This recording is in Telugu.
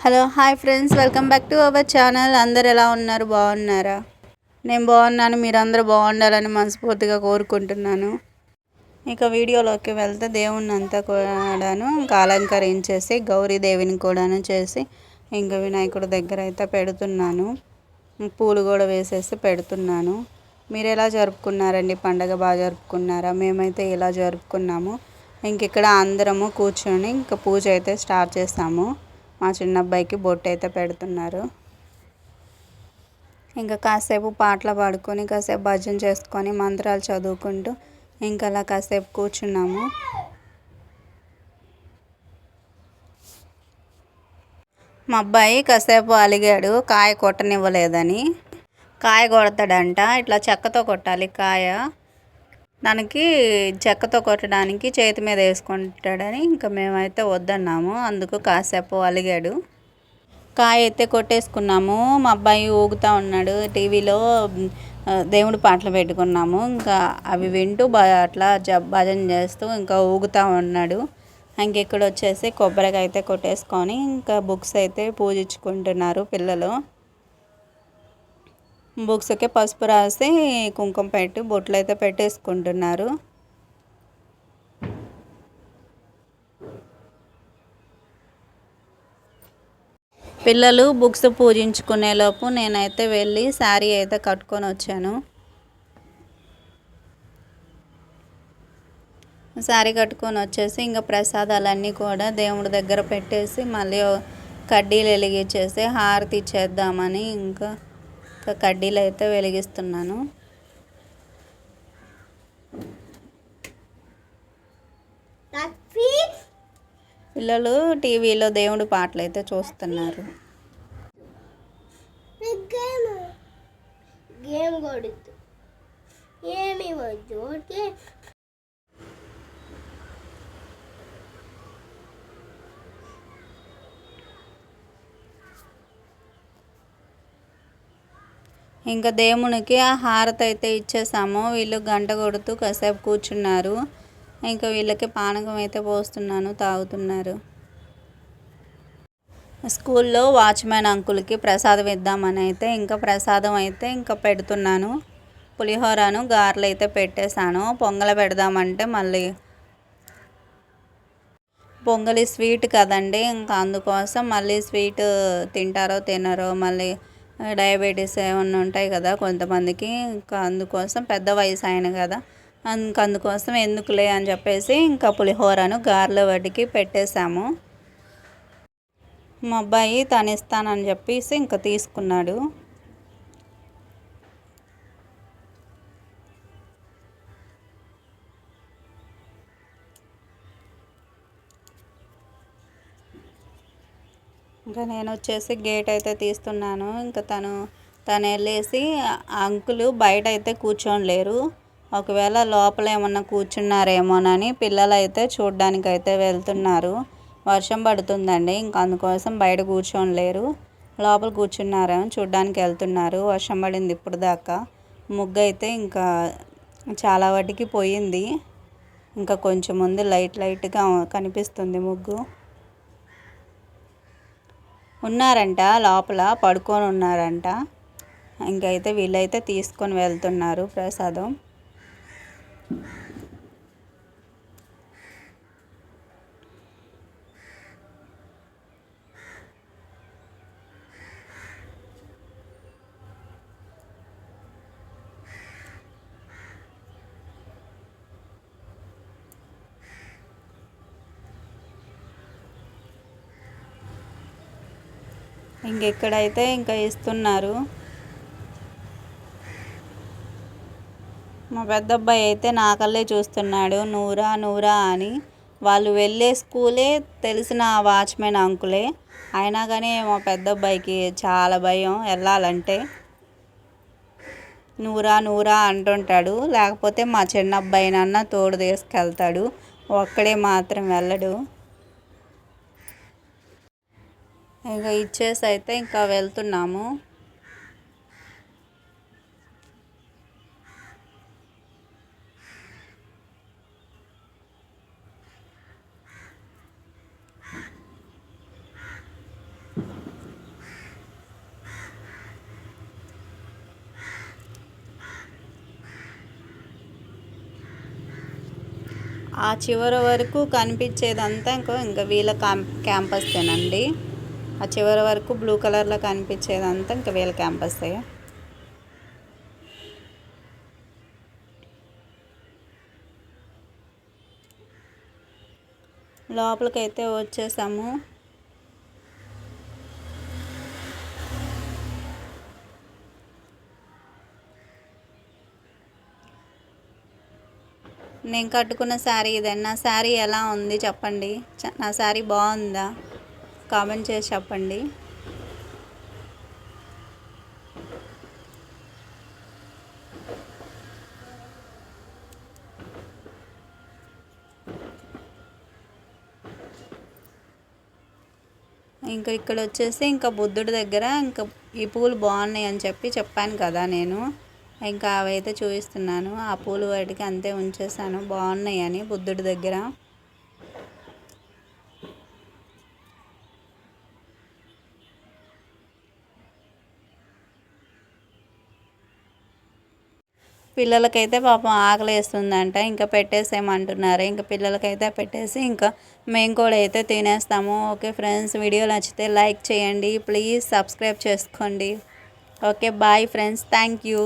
Hello hi friends, welcome back to our channel. అందరు ఎలా ఉన్నారు? బాగున్నారా? నేను బాగున్నాను. మీరందరూ బాగుండాలని మనస్ఫూర్తిగా కోరుకుంటున్నాను. ఇక వీడియోలోకి వెళ్తే దేవుణ్ణి అంతా కూడాను ఇంకా అలంకరించేసి గౌరీదేవిని కూడాను చేసి ఇంకా వినాయకుడి దగ్గర అయితే పెడుతున్నాను. పూలు కూడా వేసేసి పెడుతున్నాను. మీరు ఎలా జరుపుకున్నారండి? పండగ బాగా జరుపుకున్నారా? మేమైతే ఇలా జరుపుకున్నాము. ఇంక ఇక్కడ అందరము కూర్చొని ఇంకా పూజ అయితే స్టార్ట్ చేస్తాము. మా చిన్న అబ్బాయికి బొట్టు అయితే పెడుతున్నారు. ఇంకా కాసేపు పాటలు పాడుకొని కాసేపు భజన చేసుకొని మంత్రాలు చదువుకుంటూ ఇంకా అలా కాసేపు కూర్చున్నాము. మా అబ్బాయి కాసేపు అలిగాడు కాయ కొట్టనివ్వలేదని. కాయ కొడతాడంట, ఇట్లా చెక్కతో కొట్టాలి కాయ. దానికి చెక్కతో కొట్టడానికి చేతి మీద వేసుకుంటాడని ఇంకా మేమైతే వద్దన్నాము. అందుకు కాసేపు అలిగాడు. కాయ అయితే కొట్టేసుకున్నాము. మా అబ్బాయి ఊగుతూ ఉన్నాడు. టీవీలో దేవుడి పాటలు పెట్టుకున్నాము. ఇంకా అవి వింటూ అట్లా భజన చేస్తూ ఇంకా ఊగుతూ ఉన్నాడు. ఇంకెక్కడ వచ్చేసి కొబ్బరికాయ అయితే కొట్టేసుకొని ఇంకా బుక్స్ అయితే పూజించుకుంటున్నారు పిల్లలు. బుక్స్కి పసుపు రాసి కుంకుమ పెట్టి బొట్లు అయితే పెట్టేసుకుంటున్నారు. పిల్లలు బుక్స్ పూజించుకునేలోపు నేనైతే వెళ్ళి శారీ అయితే కట్టుకొని వచ్చాను. శారీ కట్టుకొని వచ్చేసి ఇంకా ప్రసాదాలన్నీ కూడా దేవుడి దగ్గర పెట్టేసి మళ్ళీ కడ్డీలు వెలిగించేసి హారతి ఇచ్చేద్దామని ఇంకా కడ్డీలు అయితే వెలిగిస్తున్నాను. పిల్లలు టీవీలో దేవుడి పాటలు అయితే చూస్తున్నారు. ఇంకా దేవునికి ఆ హారతి అయితే ఇచ్చేసాము. వీళ్ళు గంట కొడుతూ కాసేపు కూర్చున్నారు. ఇంకా వీళ్ళకి పానకం అయితే పోస్తున్నాను, తాగుతున్నారు. స్కూల్లో వాచ్మెన్ అంకుల్కి ప్రసాదం ఇద్దామని అయితే ఇంకా ప్రసాదం అయితే ఇంకా పెడుతున్నాను. పులిహోరను గారెలు అయితే పెట్టేశాను. పొంగల్ పెడదామంటే మళ్ళీ పొంగలి స్వీట్ కదండి, ఇంకా అందుకోసం మళ్ళీ స్వీట్ తింటారో తినరో, మళ్ళీ డయాబెటీస్ ఏమన్నా ఉంటాయి కదా కొంతమందికి. ఇంకా అందుకోసం పెద్ద వయసు ఆయన కదా, అందుకోసం ఎందుకులే అని చెప్పేసి ఇంకా పులిహోరను గారెల వాటికి పెట్టేశాము. మా అబ్బాయి తను ఇస్తానని చెప్పేసి ఇంకా తీసుకున్నాడు. ఇంకా నేను వచ్చేసి గేట్ అయితే తీస్తున్నాను. ఇంకా తను వెళ్ళేసి అంకులు బయట అయితే కూర్చోలేరు. ఒకవేళ లోపల ఏమన్నా కూర్చున్నారేమోనని పిల్లలు అయితే చూడ్డానికి అయితే వెళ్తున్నారు. వర్షం పడుతుందండి, ఇంకా అందుకోసం బయట కూర్చోలేరు. లోపల కూర్చున్నారేమో చూడ్డానికి వెళ్తున్నారు. వర్షం పడింది ఇప్పుడు దాకా. ముగ్గు అయితే ఇంకా చాలా వాటికి పోయింది. ఇంకా కొంచెం ముందు లైట్గా కనిపిస్తుంది ముగ్గు. ఉన్నారంట లోపల పడుకొని ఉన్నారంట. ఇంకైతే వీళ్ళైతే తీసుకొని వెళ్తున్నారు ప్రసాదం. ఇంకెక్కడైతే ఇంకా ఇస్తున్నారు. మా పెద్ద అబ్బాయి అయితే నాకల్లే చూస్తున్నాడు, నూరా నూరా అని. వాళ్ళు వెళ్ళే స్కూలే తెలిసిన వాచ్మెన్ అంకులే, అయినా కానీ మా పెద్ద అబ్బాయికి చాలా భయం వెళ్ళాలంటే. నూరా నూరా అంటుంటాడు. లేకపోతే మా చిన్న అబ్బాయినన్నా తోడు తీసుకెళ్తాడు, ఒక్కడే మాత్రం వెళ్ళడు. ఇంకా ఇచ్చేసి అయితే ఇంకా వెళ్తున్నాము. ఆ చివరి వరకు కనిపించేదంతా ఇంకా వీళ్ళ క్యాంపస్తేనండి. ఆ చివరి వరకు బ్లూ కలర్లో కనిపించేదంతా ఇంకా వీళ్ళ క్యాంపస్తే. లోపలికైతే వచ్చేసాము. నేను కట్టుకున్న శారీ ఇదండి. నా శారీ ఎలా ఉంది చెప్పండి. నా శారీ బాగుందా కామెంట్ చేసి చెప్పండి. ఇంకా ఇక్కడ వచ్చేసి ఇంకా బుద్ధుడి దగ్గర ఇంకా ఈ పూలు బాగున్నాయి అని చెప్పాను కదా నేను. ఇంకా అవైతే చూపిస్తున్నాను. ఆ పూలు వాటికి అంతే ఉంచేసాను బాగున్నాయి అని బుద్ధుడి దగ్గర. పిల్లలకైతే పాపం ఆకలి వేస్తుందంట, ఇంకా పెట్టేసేయమంటున్నారు. ఇంకా పిల్లలకైతే పెట్టేసి ఇంకా మేము కూడా అయితే తినేస్తాము. ఓకే ఫ్రెండ్స్, వీడియో నచ్చితే లైక్ చేయండి, ప్లీజ్ సబ్స్క్రైబ్ చేసుకోండి. Okay bye friends, thank you.